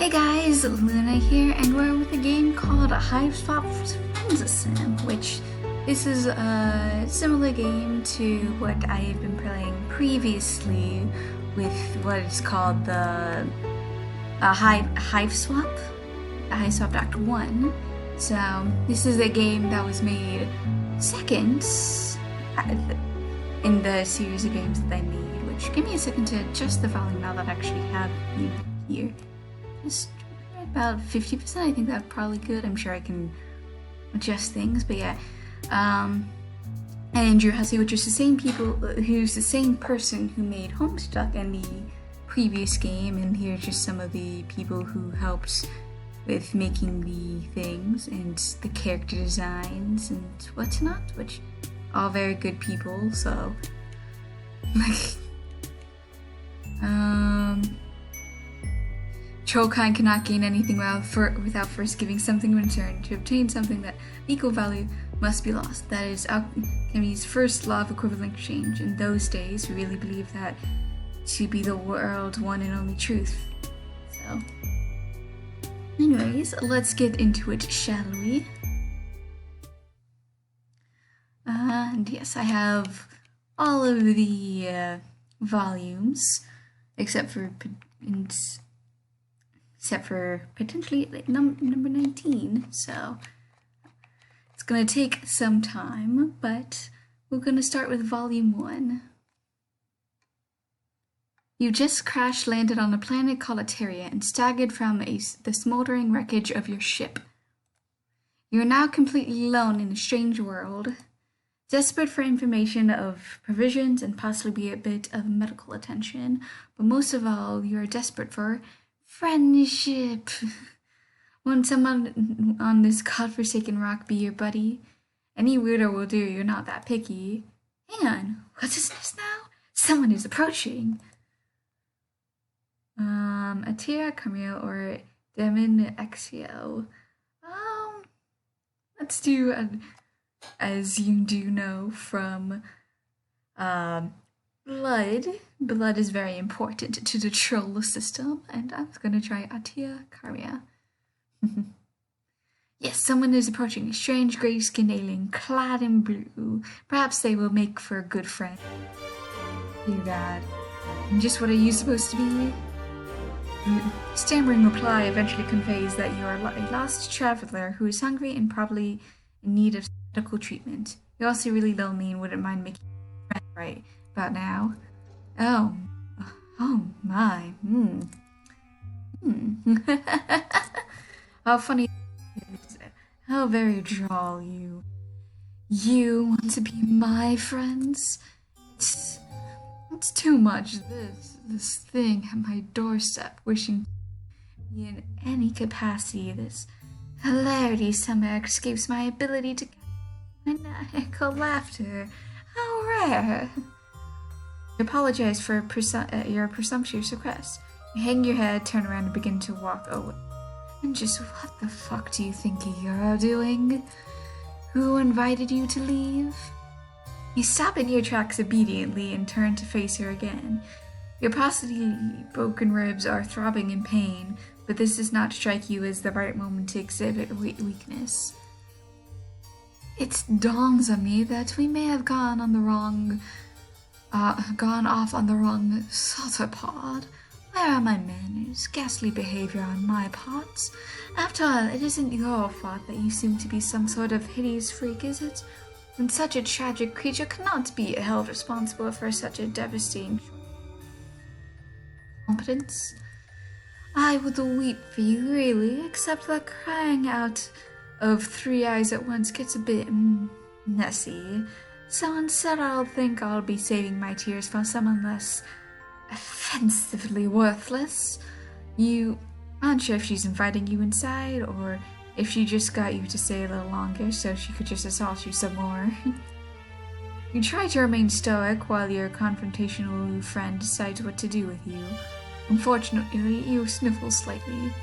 Hey guys, Luna here, and we're with a game called Hiveswap Friendsim, which this is a similar game to what I have been playing previously with what is called the Hiveswap Act 1. So this is a game that was made second in the series of games that I made, which give me a second to adjust the volume now that I actually have you here. Just about 50%. I think that's probably good. I'm sure I can adjust things, but yeah. Andrew Hussey, which is the same who's the same person who made Homestuck in the previous game, and here's just some of the people who helped with making the things and the character designs and whatnot, which all very good people. So, Trollkind cannot gain anything without first giving something in return. To obtain something that equal value must be lost. That is alchemy's first law of equivalent exchange. In those days, we really believed that to be the world's one and only truth. So, anyways, let's get into it, shall we? And yes, I have all of the volumes, except for potentially like number 19, so it's gonna take some time, but we're gonna start with volume 1. You just crash-landed on a planet called Ardata and staggered from the smoldering wreckage of your ship. You are now completely alone in a strange world, desperate for information of provisions and possibly a bit of medical attention, but most of all, you are desperate for friendship. Won't someone on this godforsaken rock be your buddy? Any weirdo will do, you're not that picky. Hang on, what's his name now? Someone is approaching. Ardata Camia or Demon Exio. Let's do, as you do know from Blood. Blood is very important to the troll system, and I'm gonna try Ardata Camia. Yes, someone is approaching, a strange gray-skinned alien clad in blue. Perhaps they will make for a good friend. Dear God. Just what are you supposed to be? Stammering reply eventually conveys that you are a lost traveler who is hungry and probably in need of medical treatment. You're also really lonely and wouldn't mind making a friend right about now. Oh my. How funny is it? How very droll you. You want to be my friends? It's too much. This thing at my doorstep, wishing to be in any capacity. This hilarity somehow escapes my ability to maniacal laughter. How rare! I apologize for your presumptuous request. You hang your head, turn around, and begin to walk away. And just what the fuck do you think you're doing? Who invited you to leave? You stop in your tracks obediently and turn to face her again. Your possibly broken ribs are throbbing in pain, but this does not strike you as the right moment to exhibit weakness. It dawns on me that we may have gone off on the wrong sauropod. Where are my manners? Ghastly behavior on my part. After all, it isn't your fault that you seem to be some sort of hideous freak, is it? When such a tragic creature cannot be held responsible for such a devastating competence. I would weep for you, really, except that crying out of 3 eyes at once gets a bit messy. So instead I'll think I'll be saving my tears for someone less offensively worthless. You aren't sure if she's inviting you inside, or if she just got you to stay a little longer so she could just assault you some more. You try to remain stoic while your confrontational friend decides what to do with you. Unfortunately, you sniffle slightly.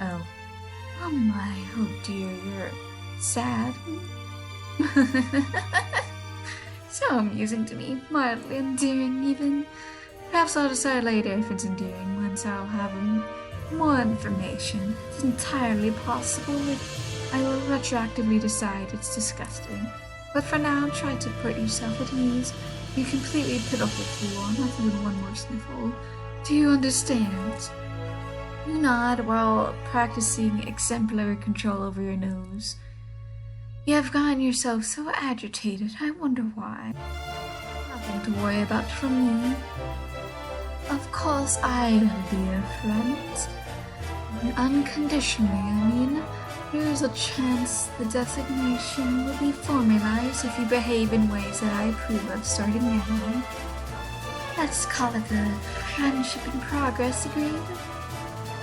Oh my, oh dear, you're sad. So amusing to me, mildly endearing even. Perhaps I'll decide later if it's endearing once I'll have more information. It's entirely possible that I will retroactively decide it's disgusting. But for now, try to put yourself at ease. You completely put up with you on, not even one more sniffle. Do you understand? You nod while practicing exemplary control over your nose. You have gotten yourself so agitated, I wonder why. Nothing to worry about from me. Of course I will be your friend. Unconditionally, I mean. There is a chance the designation will be formalized if you behave in ways that I approve of starting now. Let's call it the friendship in progress, agreed?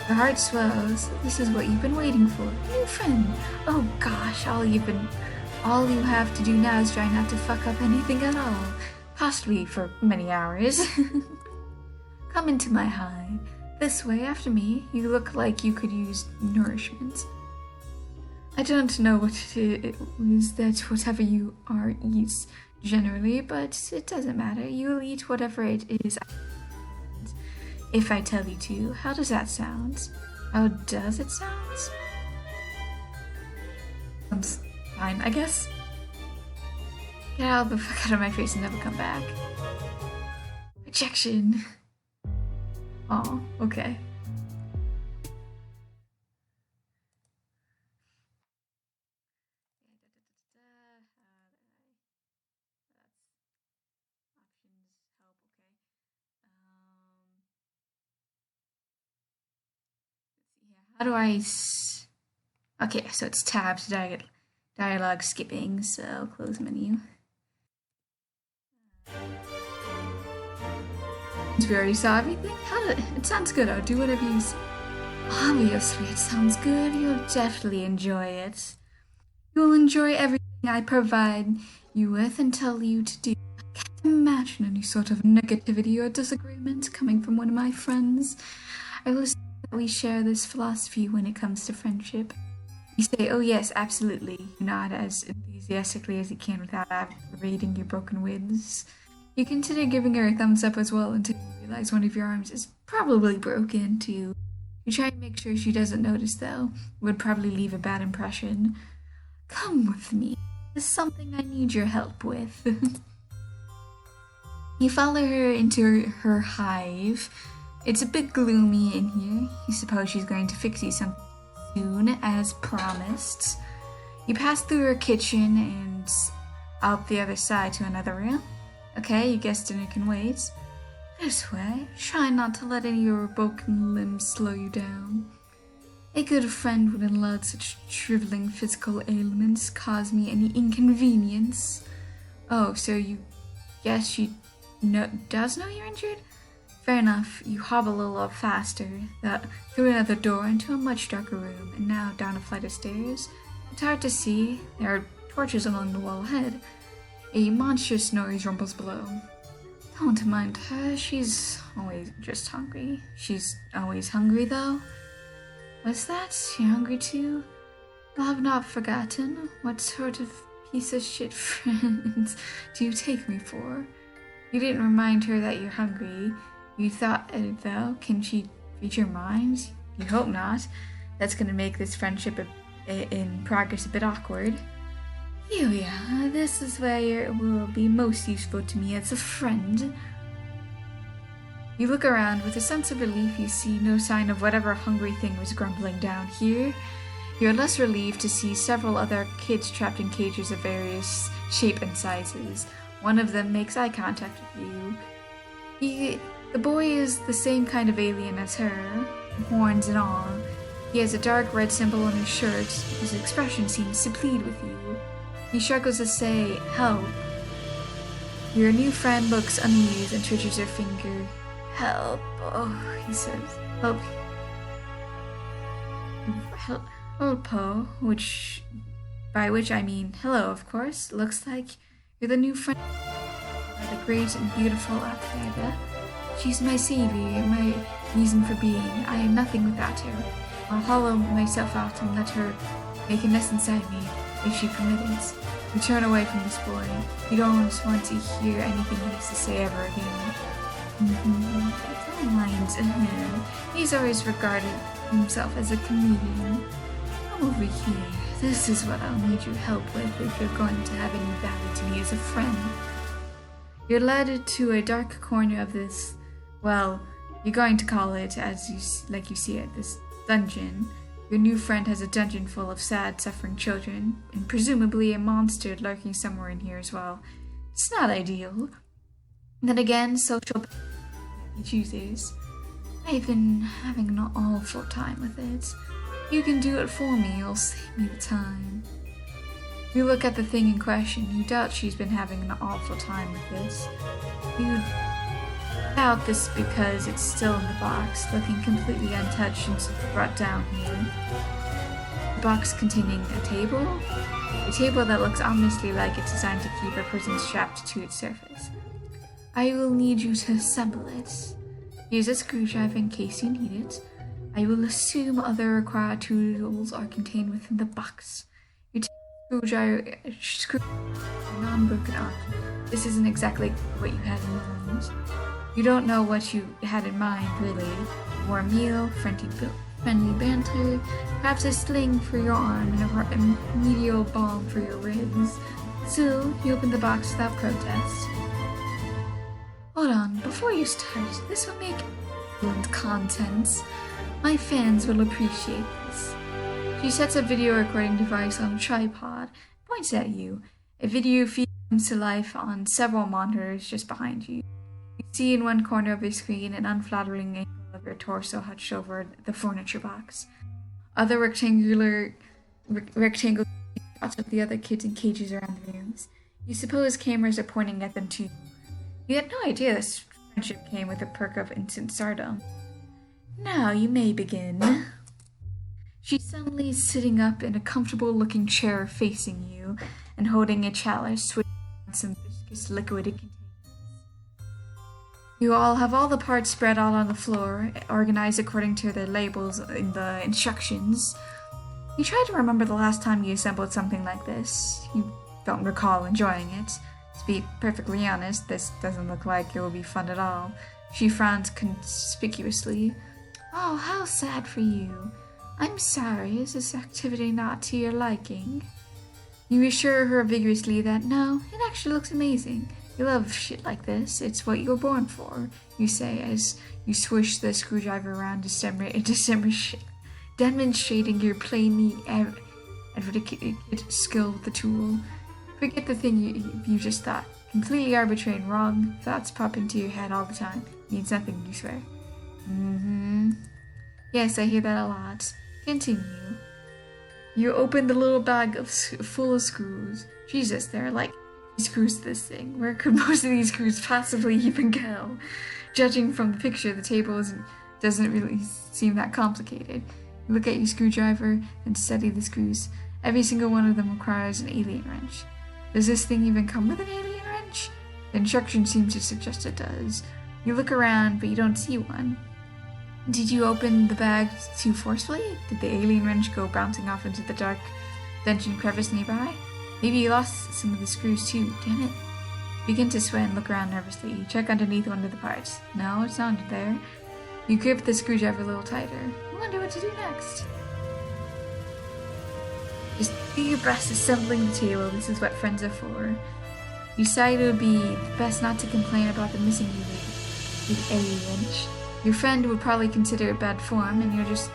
Your heart swells. This is what you've been waiting for. New friend. Oh gosh, all you have to do now is try not to fuck up anything at all. Possibly for many hours. Come into my hive. This way, after me. You look like you could use nourishment. I don't know what it is that whatever you are eats generally, but it doesn't matter. You'll eat whatever it is if I tell you to. How does that sound? How does it sound? Sounds fine, I guess. Get out the fuck out of my face and never come back. Rejection. Oh, okay. How do I... Okay, so it's tab to dialogue skipping, so close menu. We already saw everything? It sounds good, I'll do whatever you say. Obviously, it sounds good. You'll definitely enjoy it. You'll enjoy everything I provide you with and tell you to do. I can't imagine any sort of negativity or disagreement coming from one of my friends. I will say that we share this philosophy when it comes to friendship. You say, oh yes, absolutely. You nod as enthusiastically as you can without aggravating your broken ribs. You consider giving her a thumbs up as well until you realize one of your arms is probably broken too. You try to make sure she doesn't notice though. It would probably leave a bad impression. Come with me. There's something I need your help with. You follow her into her hive. It's a bit gloomy in here. You suppose she's going to fix you something soon, as promised. You pass through her kitchen and out the other side to another room. Okay, you guess dinner can wait. This way. Try not to let any of your broken limbs slow you down. A good friend wouldn't let such shriveling physical ailments cause me any inconvenience. Oh, so you guess she does know you're injured? Fair enough. You hobble a little faster, through another door into a much darker room, and now down a flight of stairs. It's hard to see. There are torches along the wall ahead. A monstrous noise rumbles below. Don't mind her. She's always just hungry. She's always hungry, though. What's that? You're hungry too? Well, I've not forgotten. What sort of piece of shit friend do you take me for? You didn't remind her that you're hungry. You thought, though, can she read your mind? You hope not. That's gonna make this friendship in progress a bit awkward. Here we are. This is where it will be most useful to me as a friend. You look around. With a sense of relief, you see no sign of whatever hungry thing was grumbling down here. You're less relieved to see several other kids trapped in cages of various shape and sizes. One of them makes eye contact with you. The boy is the same kind of alien as her, horns and all. He has a dark red symbol on his shirt. His expression seems to plead with you. He struggles to say, help. Your new friend looks uneasy and twitches her finger. Help. Oh, he says. Help. Helpo, by which I mean hello, of course. Looks like you're the new friend of the great and beautiful Ardata. She's my savior, my reason for being. I am nothing without her. I'll hollow myself out and let her make a nest inside me, if she permits. You turn away from this boy. You don't want to hear anything he has to say ever again. Don't mind him. He's always regarded himself as a comedian. Come over here. This is what I'll need your help with if you're going to have any value to me as a friend. You're led to a dark corner of this, well, you're going to call it, like you see it, this dungeon. Your new friend has a dungeon full of sad, suffering children, and presumably a monster lurking somewhere in here as well. It's not ideal. Then again, social he chooses. I've been having an awful time with it. You can do it for me, it'll save me the time. You look at the thing in question. You doubt she's been having an awful time with this. You doubt this because it's still in the box, looking completely untouched and brought down here. A box containing a table that looks ominously like it's designed to keep a person strapped to its surface. I will need you to assemble it. Use a screwdriver in case you need it. I will assume other required tools are contained within the box. You take a screwdriver, non-broken object. This isn't exactly what you had in mind. You don't know what you had in mind, really. More meal, friendly banter, perhaps a sling for your arm and a medial balm for your ribs. Still, you open the box without protest. Hold on, before you start, this will make excellent contents. My fans will appreciate this. She sets a video recording device on a tripod, points at you. A video feed comes to life on several monitors just behind you. You see in one corner of your screen an unflattering angle of your torso hunched over the furniture box. Other rectangle shots of the other kids in cages around the rooms. You suppose cameras are pointing at them too. You had no idea this friendship came with a perk of instant stardom. Now you may begin. She's suddenly sitting up in a comfortable-looking chair facing you and holding a chalice switching on some viscous liquid it contains. You all have all the parts spread out on the floor, organized according to their labels in the instructions. You try to remember the last time you assembled something like this. You don't recall enjoying it. To be perfectly honest, this doesn't look like it will be fun at all. She frowns conspicuously. Oh, how sad for you. I'm sorry, is this activity not to your liking? You assure her vigorously that no, it actually looks amazing. You love shit like this, it's what you were born for, you say as you swish the screwdriver around demonstrating your plainly advocated skill with the tool. Forget the thing you just thought. Completely arbitrary and wrong thoughts pop into your head all the time. Means nothing, you swear. Yes, I hear that a lot. Continue. You open the little bag full of screws. Jesus, there are like screws to this thing. Where could most of these screws possibly even go? Judging from the picture, the table doesn't really seem that complicated. You look at your screwdriver and study the screws. Every single one of them requires an alien wrench. Does this thing even come with an alien wrench? The instructions seem to suggest it does. You look around, but you don't see one. Did you open the bag too forcefully? Did the alien wrench go bouncing off into the dark dungeon crevice nearby? Maybe you lost some of the screws too, damn it. You begin to sweat and look around nervously. You check underneath one of the parts. No, it's not there. You grip the screwdriver a little tighter. You wonder what to do next. Just do your best assembling the table. This is what friends are for. You decide it would be best not to complain about the missing alien wrench. Your friend would probably consider it bad form, and you'll just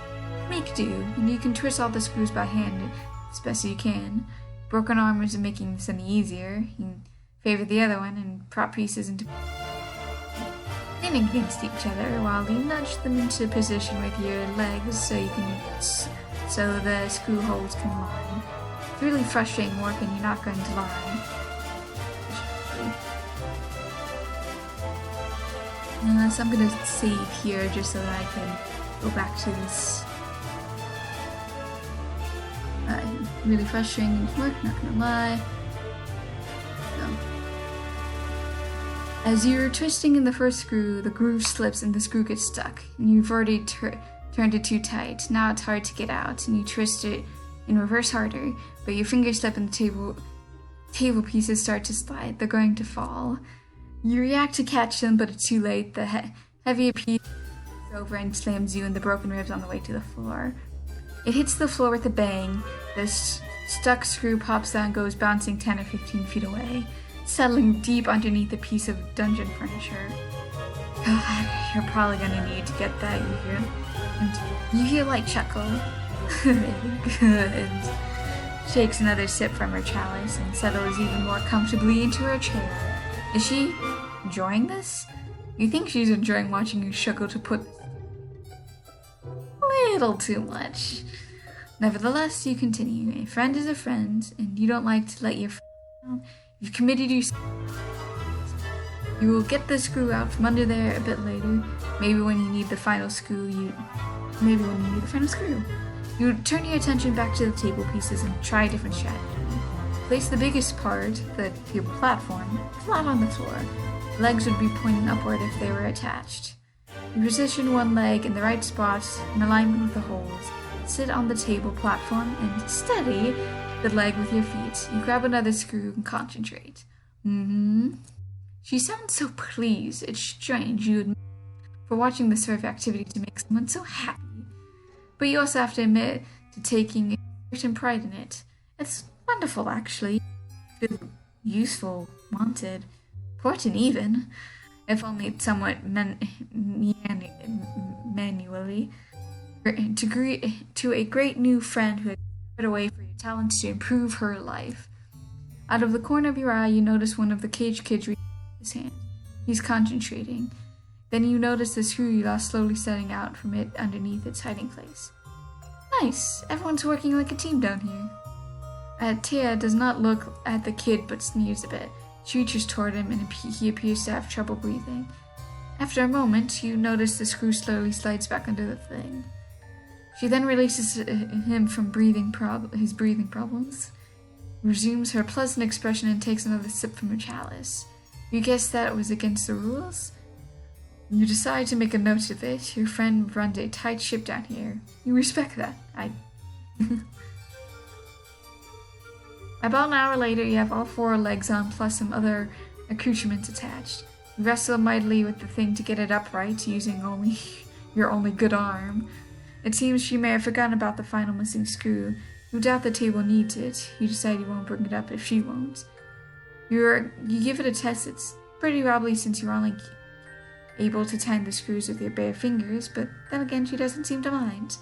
make do, and you can twist all the screws by hand as best you can. Broken arm isn't making this any easier. You favor the other one and prop pieces into leaning against each other while you nudge them into position with your legs so the screw holes can line. It's really frustrating work, and you're not going to lie. So I'm gonna save here just so that I can go back to this really frustrating work, not gonna lie. So, as you're twisting in the first screw, the groove slips and the screw gets stuck. And you've already turned it too tight. Now it's hard to get out, and you twist it in reverse harder, but your fingers slip and the table pieces start to slide. They're going to fall. You react to catch them, but it's too late. The heavier piece over and slams you in the broken ribs on the way to the floor. It hits the floor with a bang. The stuck screw pops out and goes bouncing 10 or 15 feet away, settling deep underneath a piece of dungeon furniture. God, you're probably gonna need to get that, you hear? And you hear light chuckle. Good. Shakes another sip from her chalice and settles even more comfortably into her chair. Is she enjoying this? You think she's enjoying watching you struggle to put a little too much. Nevertheless, you continue. A friend is a friend, and you don't like to let your friend down. You've committed yourself. You will get the screw out from under there a bit later. Maybe when you need the final screw, You turn your attention back to the table pieces and try a different strategy. Place the biggest part, the platform, flat on the floor. Legs would be pointing upward if they were attached. You position one leg in the right spot in alignment with the holes. Sit on the table platform and steady the leg with your feet. You grab another screw and concentrate. She sounds so pleased. It's strange, you admit, for watching this sort of activity to make someone so happy. But you also have to admit to taking a certain pride in it. It's wonderful, actually. Feel useful, wanted, important even, if only somewhat manually. To a great new friend who has put away for your talents to improve her life. Out of the corner of your eye, you notice one of the cage kids reaching his hand. He's concentrating. Then you notice the screw you lost slowly setting out from it underneath its hiding place. Nice! Everyone's working like a team down here. Tia does not look at the kid but sneers a bit. She reaches toward him and he appears to have trouble breathing. After a moment, you notice the screw slowly slides back under the thing. She then releases him from his breathing problems, resumes her pleasant expression and takes another sip from her chalice. You guess that was against the rules? You decide to make a note of it. Your friend runs a tight ship down here. You respect that. About an hour later, you have all 4 legs on, plus some other accoutrements attached. You wrestle mightily with the thing to get it upright, using your only good arm. It seems she may have forgotten about the final missing screw. You doubt the table needs it. You decide you won't bring it up if she won't. You give it a test. It's pretty wobbly since you're only able to tighten the screws with your bare fingers, but then again she doesn't seem to mind.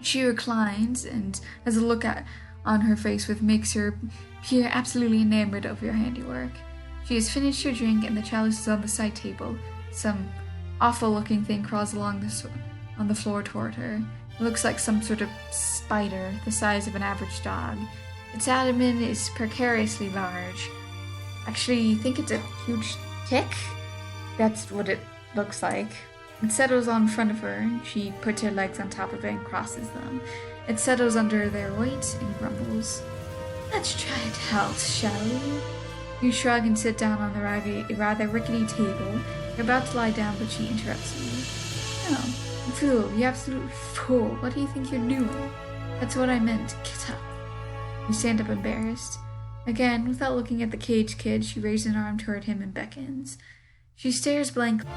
She reclines and has a look on her face which makes her appear absolutely enamored of your handiwork. She has finished her drink and the chalice is on the side table. Some awful looking thing crawls along on the floor toward her. It looks like some sort of spider, the size of an average dog. Its abdomen is precariously large. Actually, you think it's a huge tick? That's what it looks like. It settles on front of her, and she puts her legs on top of it and crosses them. It settles under their weight and grumbles. Let's try it out, shall we? You shrug and sit down on the rather rickety table. You're about to lie down, but she interrupts you. No, you fool, you absolute fool. What do you think you're doing? That's what I meant. Get up. You stand up embarrassed. Again, without looking at the cage kid, she raises an arm toward him and beckons. She stares blankly,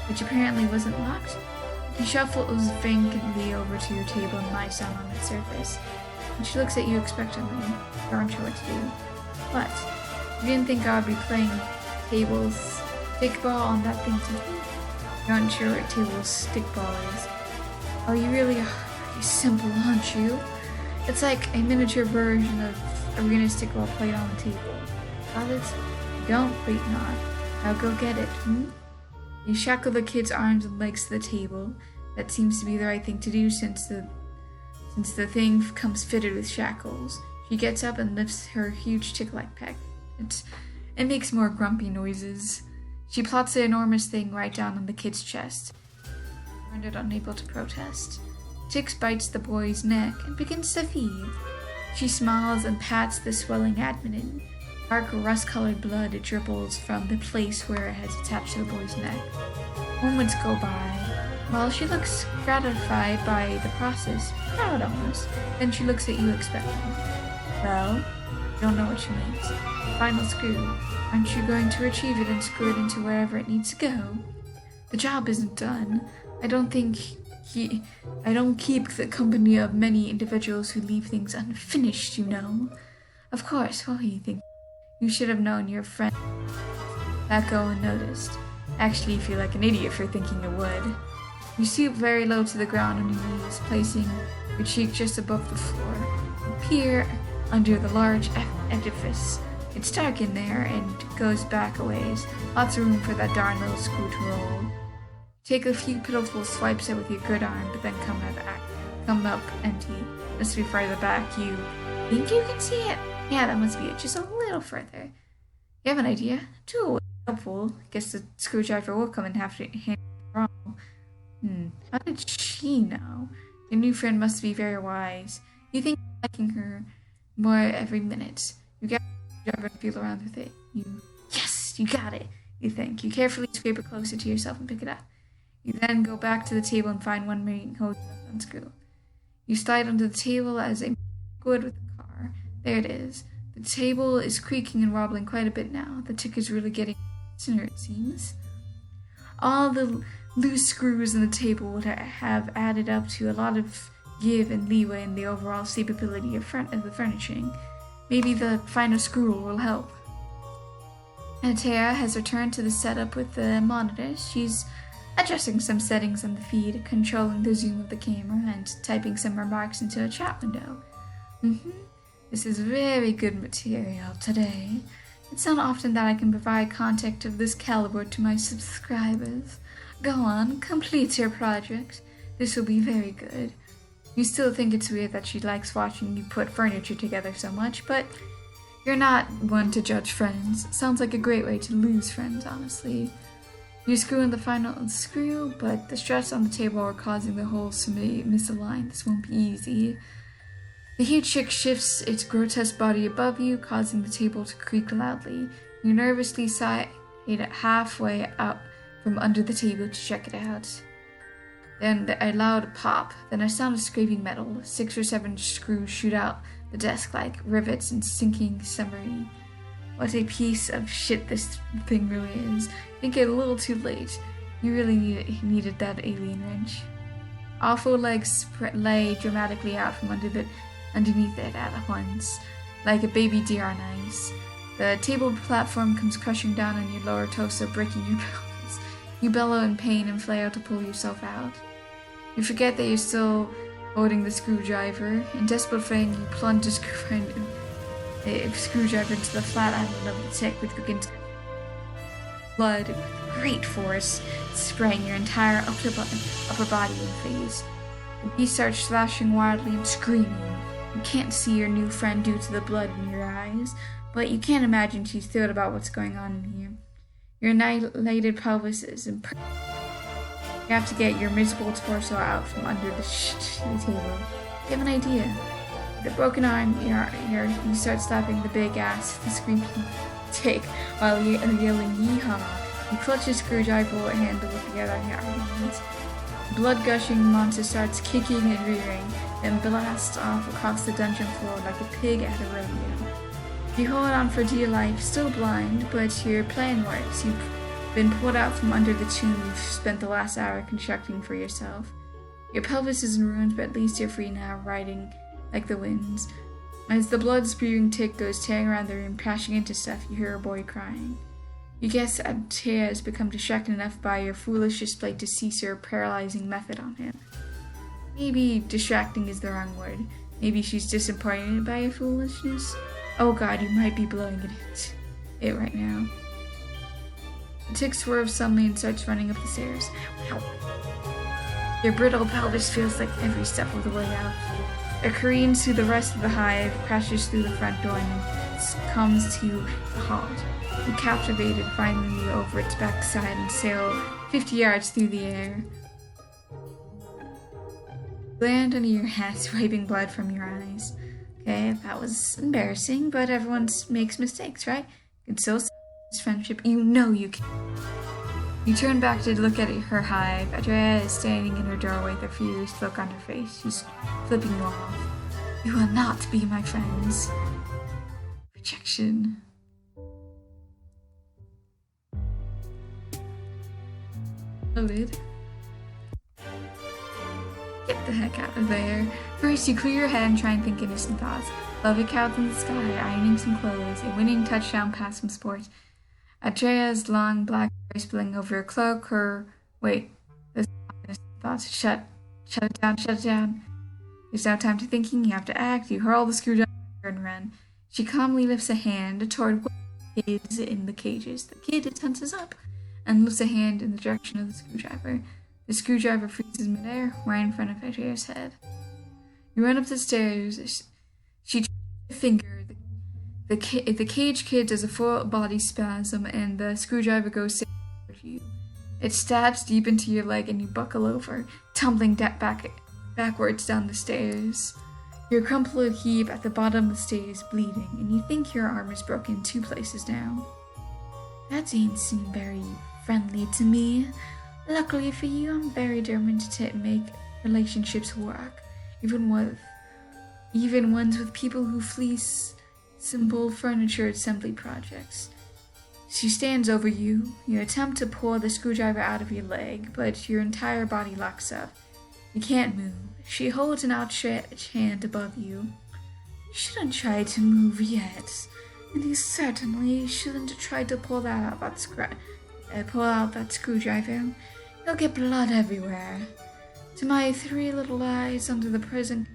which apparently wasn't locked. He shuffles vacantly over to your table and lies down on its surface. And she looks at you expectantly. You aren't sure what to do. What? You didn't think I would be playing table stickball on that thing today? You aren't sure what table stickball is. Oh, you really are pretty simple, aren't you? It's like a miniature version of arena stickball played on the table. Got it? Don't wait not. Now go get it, You shackle the kid's arms and legs to the table. That seems to be the right thing to do since the thing comes fitted with shackles. She gets up and lifts her huge tick-like pack. It makes more grumpy noises. She plots the enormous thing right down on the kid's chest. Rendered unable to protest. Tix bites the boy's neck and begins to feed. She smiles and pats the swelling abdomen. Dark rust-colored blood dribbles from the place where it has attached to the boy's neck. Moments go by. While she looks gratified by the process, proud almost, then she looks at you expectantly. Well, you don't know what she means. Final screw. Aren't you going to retrieve it and screw it into wherever it needs to go? The job isn't done. I don't keep the company of many individuals who leave things unfinished, you know. Of course, what do you think? You should have known your friend that go unnoticed. Actually, you feel like an idiot for thinking it would. You stoop very low to the ground on your knees, placing your cheek just above the floor. You peer under the large edifice. It's dark in there and goes back a ways. Lots of room for that darn little screw to roll. Take a few pitiful swipes at with your good arm, but then come up empty. Must be farther back. You think you can see it? Yeah, that must be it. Just a little further. You have an idea? Tool would be helpful. Guess the screwdriver will come and have to hand it wrong. How did she know? Your new friend must be very wise. You think you're liking her more every minute. You get the screwdriver and feel around with it. Yes, you got it. You think. You carefully scrape it closer to yourself and pick it up. You then go back to the table and find one main hose and unscrew. You slide under the table as a would with the car. There it is. The table is creaking and wobbling quite a bit now. The tick is really getting thinner, it seems. All the loose screws in the table would have added up to a lot of give and leeway in the overall stability of the furnishing. Maybe the final screw will help. Anatea has returned to the setup with the monitors. She's adjusting some settings on the feed, controlling the zoom of the camera, and typing some remarks into a chat window. This is very good material today. It's not often that I can provide content of this caliber to my subscribers. Go on, complete your project. This will be very good. You still think it's weird that she likes watching you put furniture together so much, but you're not one to judge friends. Sounds like a great way to lose friends, honestly. You screw in the final screw, but the struts on the table are causing the holes to misalign. This won't be easy. The huge chick shifts its grotesque body above you, causing the table to creak loudly. You nervously sigh it halfway up from under the table to check it out. Then a loud pop, then a sound of scraping metal. 6 or 7 screws shoot out the desk like rivets in sinking submarine. What a piece of shit this thing really is. Think it a little too late. You really needed that alien wrench. Awful legs lay dramatically out from underneath it at once, like a baby deer on ice. The table platform comes crushing down on your lower torso, breaking your pelvis. You bellow in pain and flail to pull yourself out. You forget that you're still holding the screwdriver. In desperate frame, you plunge the screwdriver into the flat island of the tick, which begins blood with great force, spraying your entire upper body and face. The beast starts slashing wildly and screaming. You can't see your new friend due to the blood in your eyes, but you can't imagine she's thrilled about what's going on in here. Your annihilated pelvis is imperfect. You have to get your miserable torso out from under the table. You have an idea. With a broken arm, you start slapping the big ass of the screaming tick while yelling yeehaw. You clutch the screwdriver handle with the other hand. Blood gushing monster starts kicking and rearing, then blasts off across the dungeon floor like a pig at a rodeo. You hold on for dear life, still blind, but your plan works. You've been pulled out from under the tomb you've spent the last hour constructing for yourself. Your pelvis is in ruins, but at least you're free now, riding like the winds. As the blood-spewing tick goes tearing around the room, crashing into stuff, you hear a boy crying. You guess Tea has become distracted enough by your foolish display to cease your paralyzing method on him. Maybe distracting is the wrong word. Maybe she's disappointed by your foolishness. Oh god, you might be blowing it right now. The tick swerves suddenly and starts running up the stairs. Your brittle pelvis feels like every step of the way out. It careens through the rest of the hive, crashes through the front door, and comes to a halt. You captivated finally over its backside and sail 50 yards through the air. Land under your hat, wiping blood from your eyes. Okay, that was embarrassing, but everyone makes mistakes, right? You can still say this friendship. You know you can. You turn back to look at her hive. Andrea is standing in her doorway with a furious look on her face. She's flipping you off. You will not be my friends. Rejection. Loaded. Get the heck out of there. First, you clear your head and try and think innocent thoughts. Lovely clouds in the sky, ironing some clothes, a winning touchdown pass from sports. Andrea's long black hair spilling over her cloak, wait, this innocent thoughts. Shut it down. There's no time to thinking, you have to act. You hurl the screwdriver and run. She calmly lifts a hand toward one of the kids in the cages. The kid tenses up and lifts a hand in the direction of the screwdriver. The screwdriver freezes midair, right in front of Andrea's head. You run up the stairs. She tries to finger. The cage kid does a full body spasm, and the screwdriver goes toward you. It stabs deep into your leg, and you buckle over, tumbling backwards down the stairs. You're a crumpled heap at the bottom of the stairs, bleeding, and you think your arm is broken in 2 places now. That didn't seem very friendly to me. Luckily for you, I'm very determined to make relationships work, even ones with people who fleece simple furniture assembly projects. She stands over you. You attempt to pull the screwdriver out of your leg, but your entire body locks up. You can't move. She holds an outstretched hand above you. You shouldn't try to move yet, and you certainly shouldn't try to pull out that screwdriver. You'll get blood everywhere. To my 3 little eyes under the prison,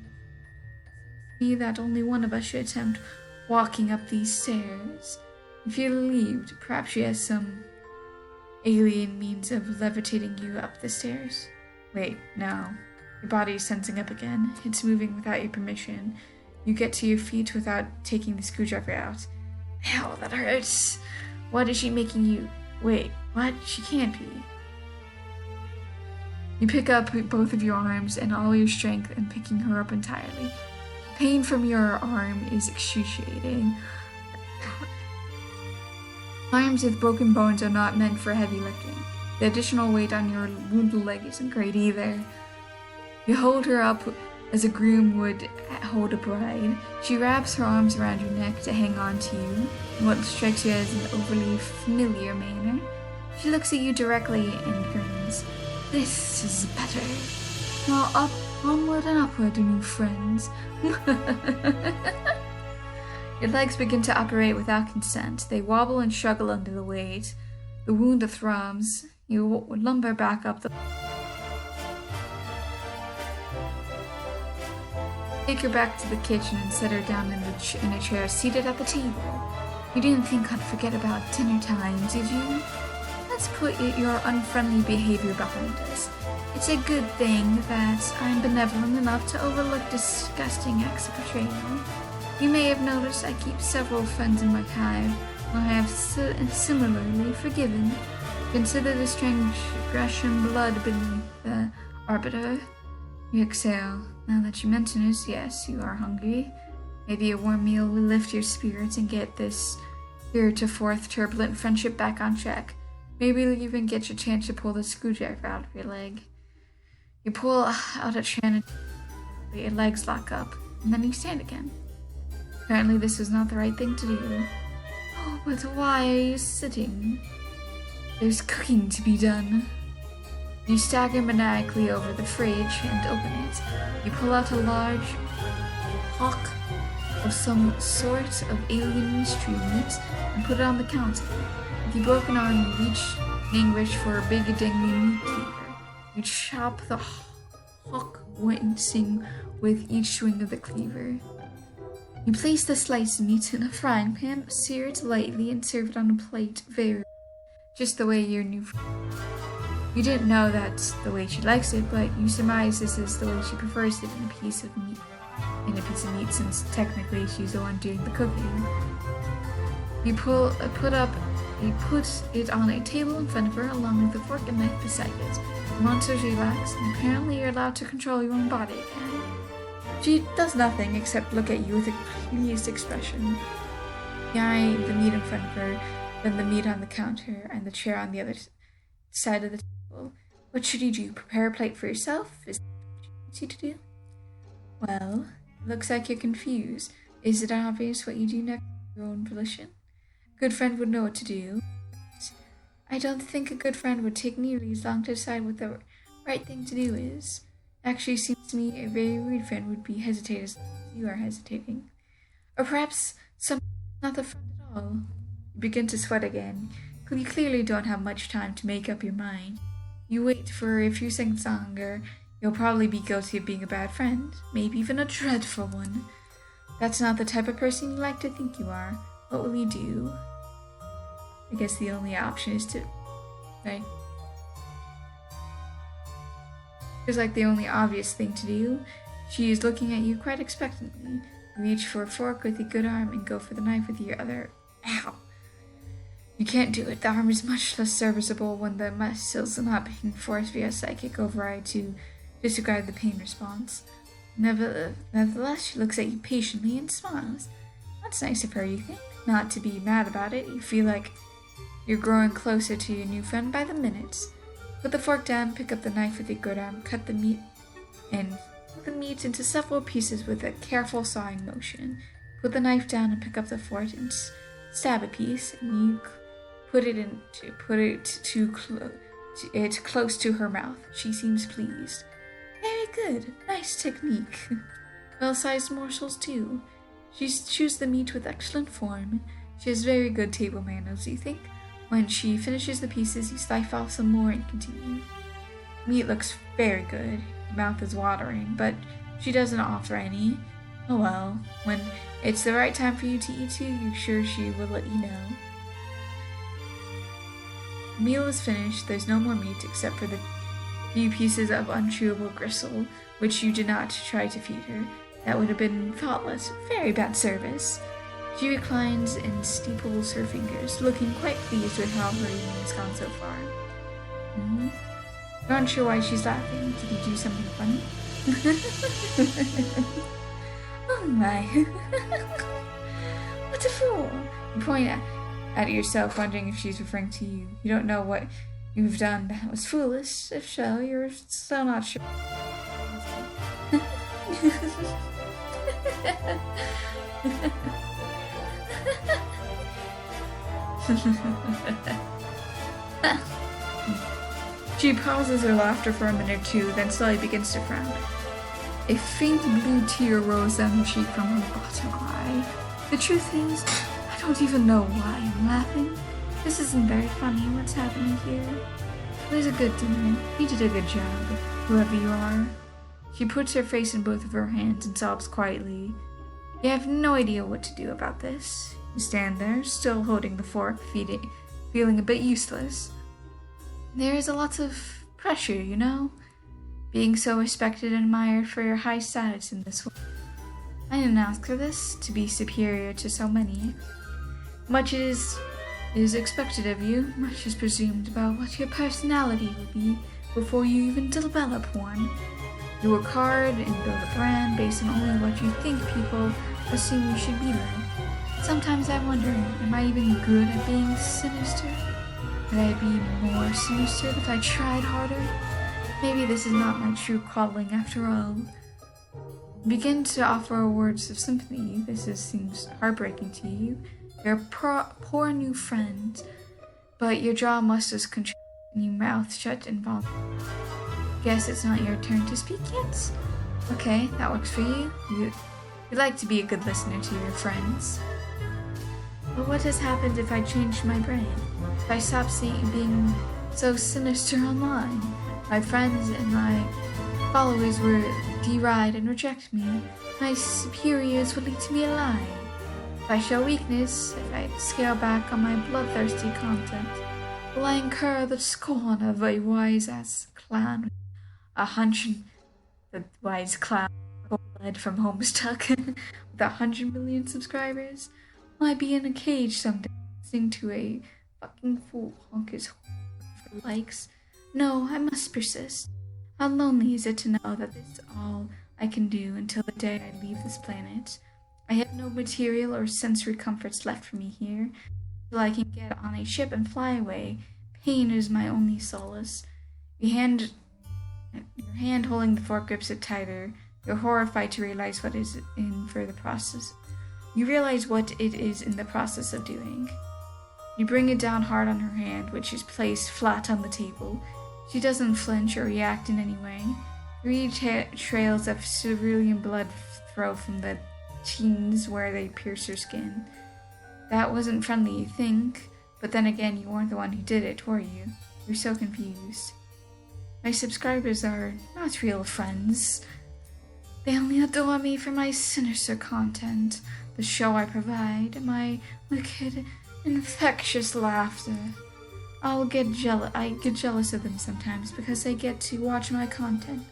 me that only one of us should attempt walking up these stairs. If you're relieved, perhaps she has some alien means of levitating you up the stairs. Wait, no. Your body is tensing up again. It's moving without your permission. You get to your feet without taking the screwdriver out. Ow, that hurts. What is she making you? Wait, what? She can't be. You pick up both of your arms and all your strength and picking her up entirely. Pain from your arm is excruciating. Arms with broken bones are not meant for heavy lifting. The additional weight on your wounded leg isn't great either. You hold her up as a groom would hold a bride. She wraps her arms around your neck to hang on to you in what strikes you as an overly familiar manner. She looks at you directly and grins. This is better. Now onward and upward, new friends. Your legs begin to operate without consent. They wobble and struggle under the weight. The wound throbs. You lumber back up the... Take her back to the kitchen and set her down in a chair seated at the table. You didn't think I'd forget about dinner time, did you? Let's put your unfriendly behavior behind us. It's a good thing that I'm benevolent enough to overlook disgusting acts of betrayal. You may have noticed I keep several friends in my hive, who I have similarly forgiven. Consider this transgression blood beneath the arbiter. You exhale. Now that you mention it, yes, you are hungry. Maybe a warm meal will lift your spirits and get this heretofore turbulent friendship back on track. Maybe you'll even get your chance to pull the screwdriver out of your leg. You pull out a tran, your legs lock up, and then you stand again. Apparently this was not the right thing to do. Oh, but why are you sitting? There's cooking to be done. You stagger maniacally over the fridge and open it. You pull out a large hawk of some sort of alien mystery meat and put it on the counter. With your broken arm, you reach anguish for a big dangling meat cleaver. You chop the hawk, wincing with each swing of the cleaver. You place the sliced meat in a frying pan, sear it lightly, and serve it on a plate just the way your new friend. You didn't know that's the way she likes it, but you surmise this is the way she prefers it in a piece of meat, since technically she's the one doing the cooking. You put it on a table in front of her, along with a fork and knife beside it. The monsters relax, and apparently you're allowed to control your own body again. She does nothing except look at you with a pleased expression. You eye the meat in front of her, then the meat on the counter, and the chair on the other side of the table. What should you do? Prepare a plate for yourself? Is that what she wants you to do? Well, it looks like you're confused. Is it obvious what you do next of your own volition? A good friend would know what to do. I don't think a good friend would take nearly as long to decide what the right thing to do is. Actually, seems to me a very rude friend would be hesitate as long as you are hesitating. Or perhaps some not the friend at all. You begin to sweat again. You clearly don't have much time to make up your mind. You wait for a few seconds longer. You'll probably be guilty of being a bad friend, maybe even a dreadful one. That's not the type of person you like to think you are. What will you do? I guess the only option is to... Right? Feels like the only obvious thing to do. She is looking at you quite expectantly. You reach for a fork with your good arm and go for the knife with your other. Ow! You can't do it. The arm is much less serviceable when the muscles are not being forced via psychic override to disregard the pain response. Nevertheless, she looks at you patiently and smiles. That's nice of her, you think? Not to be mad about it. You feel like you're growing closer to your new friend by the minute. Put the fork down, pick up the knife with your good arm, cut the meat into several pieces with a careful sawing motion. Put the knife down and pick up the fork and stab a piece, and you put it close to her mouth. She seems pleased. Very good. Nice technique. Well-sized morsels, too. She chews the meat with excellent form. She has very good table manners, you think? When she finishes the pieces, you slice off some more and continue. Meat looks very good. Your mouth is watering, but she doesn't offer any. Oh well. When it's the right time for you to eat too, you're sure she will let you know. The meal is finished. There's no more meat except for the few pieces of unchewable gristle, which you did not try to feed her. That would have been thoughtless. Very bad service. She reclines and steeples her fingers, looking quite pleased with how her evening has gone so far. You're unsure why she's laughing. Did you do something funny? Oh my. What a fool. You point at yourself, wondering if she's referring to you. You don't know what you've done that was foolish. If so, you're still not sure. She pauses her laughter for a minute or two, then slowly begins to frown. A faint blue tear rolls down her cheek from her bottom eye. The truth is, I don't even know why I'm laughing. This isn't very funny. What's happening here? It was a good dinner. You did a good job, whoever you are. She puts her face in both of her hands and sobs quietly. You have no idea what to do about this. You stand there, still holding the fork, feeling a bit useless. There is a lot of pressure, you know? Being so respected and admired for your high status in this world. I didn't ask for this, to be superior to so many. Much is expected of you, much is presumed about what your personality will be before you even develop one. You work hard and build a brand based on only what you think people assume you should be like. Sometimes I wonder, am I even good at being sinister? Could I be more sinister if I tried harder? Maybe this is not my true calling after all. Begin to offer words of sympathy. Seems heartbreaking to you. You're a poor new friend, but your jaw muscles contract and your mouth shut and vomit. Guess it's not your turn to speak yet? Okay, that works for you. You like to be a good listener to your friends. But what has happened if I changed my brain? If I stopped being so sinister online? My friends and my followers would deride and reject me. My superiors would lead to me alive. If I show weakness, if I scale back on my bloodthirsty content, will I incur the scorn of a wise-ass clown? The wise clown led from Homestuck with 100 million subscribers? Will I be in a cage someday, listening to a fucking fool honk his horn for likes? No, I must persist. How lonely is it to know that this is all I can do until the day I leave this planet? I have no material or sensory comforts left for me here. Till I can get on a ship and fly away, pain is my only solace. Your hand holding the fork grips it tighter. You're horrified to realize what is in for the process. You realize what it is in the process of doing. You bring it down hard on her hand, which is placed flat on the table. She doesn't flinch or react in any way. 3 trails of cerulean blood flow from the teens where they pierce her skin. That wasn't friendly, you think, but then again, you weren't the one who did it, were you? You're so confused. My subscribers are not real friends. They only adore me for my sinister content, the show I provide, my wicked, infectious laughter. I get jealous of them sometimes because they get to watch my content.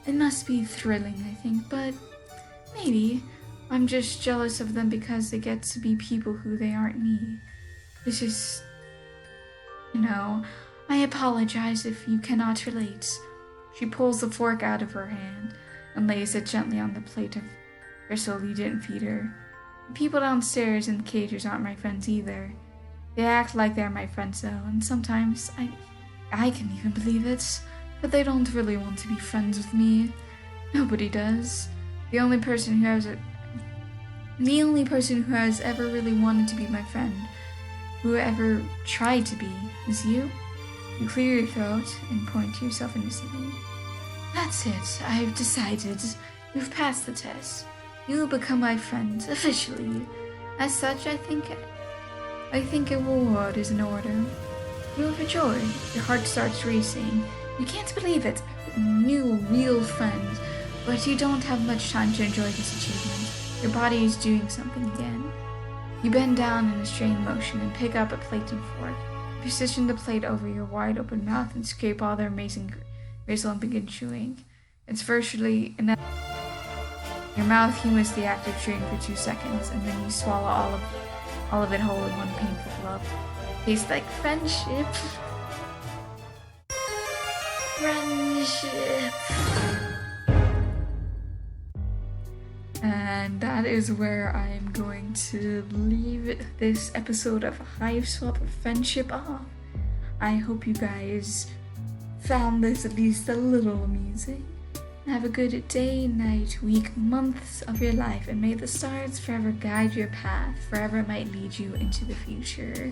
It must be thrilling, I think, but maybe I'm just jealous of them because they get to be people who they aren't me. It's just, I apologize if you cannot relate. She pulls the fork out of her hand and lays it gently on the plate of gristle you didn't feed her. The people downstairs in the cages aren't my friends either. They act like they're my friends though, and sometimes I can even believe it, but they don't really want to be friends with me. Nobody does. The only person who has ever really wanted to be my friend, who ever tried to be, is you. You clear your throat and point to yourself innocently. That's it. I've decided. You've passed the test. You will become my friend, officially. As such, I think a reward is in order. You're overjoyed. Your heart starts racing. You can't believe it. New, real friend. But you don't have much time to enjoy this achievement. Your body is doing something again. You bend down in a strained motion and pick up a plate and fork. You position the plate over your wide open mouth and scrape all the amazing gristle and begin chewing. It's virtually inevitable. Your mouth humors the act of chewing for 2 seconds, and then you swallow all of it whole in one painful gulp. Tastes like friendship. Friendship. And that is where I'm going to leave this episode of Hiveswap Friendship off. I hope you guys found this at least a little amusing. Have a good day, night, week, months of your life, and may the stars forever guide your path, forever might lead you into the future.